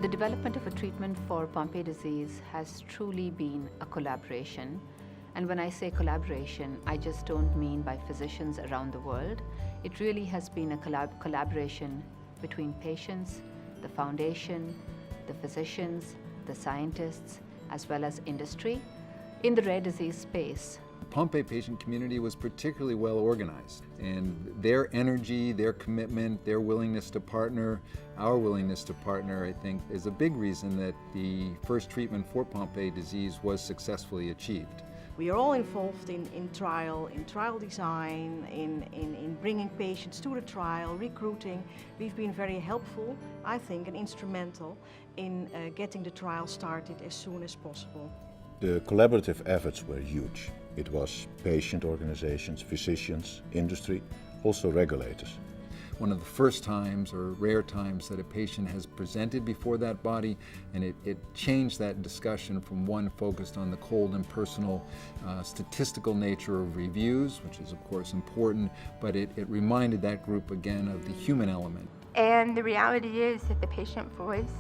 The development of a treatment for Pompe disease has truly been a collaboration. And when I say collaboration, I just don't mean by physicians around the world. It really has been a collaboration between patients, the foundation, the physicians, the scientists, as well as industry in the rare disease space. The Pompe patient community was particularly well organized, and their energy, their commitment, their willingness to partner, our willingness to partner, I think, is a big reason that the first treatment for Pompe disease was successfully achieved. We are all involved in trial design, in bringing patients to the trial, recruiting. We've been very helpful, I think, and instrumental in getting the trial started as soon as possible. The collaborative efforts were huge. It was patient organizations, physicians, industry, also regulators. One of the first times or rare times that a patient has presented before that body, and it changed that discussion from one focused on the cold and personal statistical nature of reviews, which is of course important, but it reminded that group again of the human element. And the reality is that the patient voice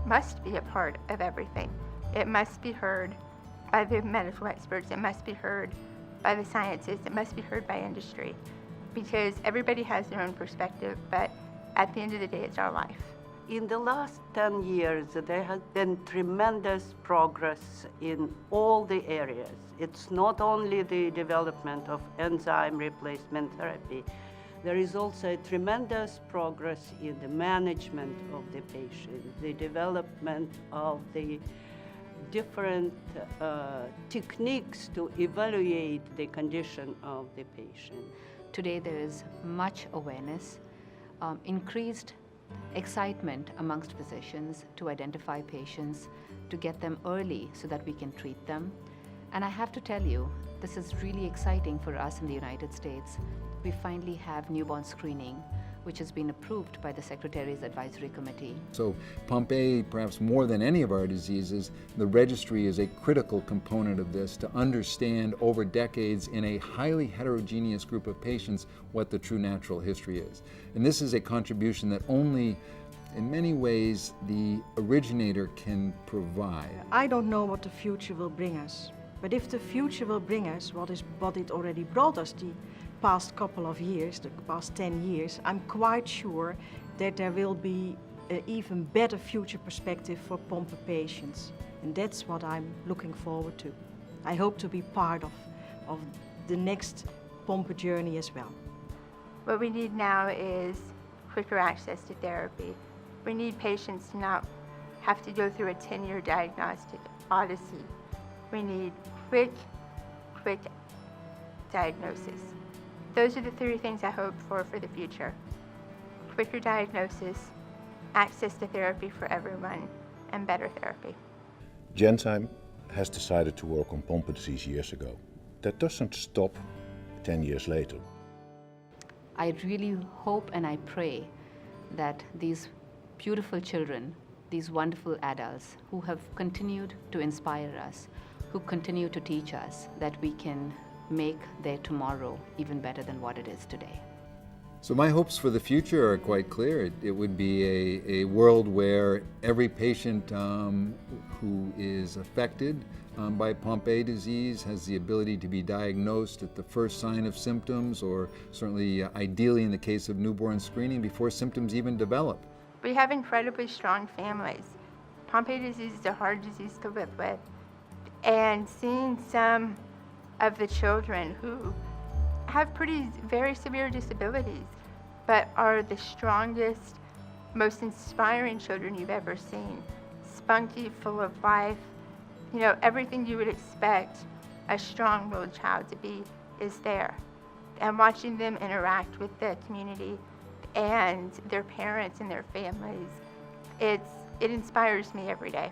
must be a part of everything. It must be heard by the medical experts, it must be heard by the scientists, it must be heard by industry. Because everybody has their own perspective, but at the end of the day, it's our life. In the last 10 years, there has been tremendous progress in all the areas. It's not only the development of enzyme replacement therapy, there is also tremendous progress in the management of the patient, the development of the different techniques to evaluate the condition of the patient. Today there is much awareness, increased excitement amongst physicians to identify patients, to get them early so that we can treat them. And I have to tell you, this is really exciting for us in the United States. We finally have newborn screening, which has been approved by the Secretary's Advisory Committee. So Pompe, perhaps more than any of our diseases, the registry is a critical component of this to understand over decades in a highly heterogeneous group of patients what the true natural history is. And this is a contribution that only in many ways the originator can provide. I don't know what the future will bring us, but if the future will bring us what it already brought us the past couple of years, the past 10 years, I'm quite sure that there will be an even better future perspective for Pompe patients. And that's what I'm looking forward to. I hope to be part of the next Pompe journey as well. What we need now is quicker access to therapy. We need patients to not have to go through a 10-year diagnostic odyssey. We need quick diagnosis. Those are the three things I hope for the future. Quicker diagnosis, access to therapy for everyone, and better therapy. Genzyme has decided to work on Pompe disease years ago. That doesn't stop 10 years later. I really hope and I pray that these beautiful children, these wonderful adults who have continued to inspire us, who continue to teach us, that we can make their tomorrow even better than what it is today. So my hopes for the future are quite clear. It would be a world where every patient who is affected by Pompe disease has the ability to be diagnosed at the first sign of symptoms, or certainly ideally in the case of newborn screening before symptoms even develop. We have incredibly strong families. Pompe disease is a hard disease to live with. And seeing some of the children who have very severe disabilities, but are the strongest, most inspiring children you've ever seen. Spunky, full of life, everything you would expect a strong-willed child to be is there. And watching them interact with the community and their parents and their families, it inspires me every day.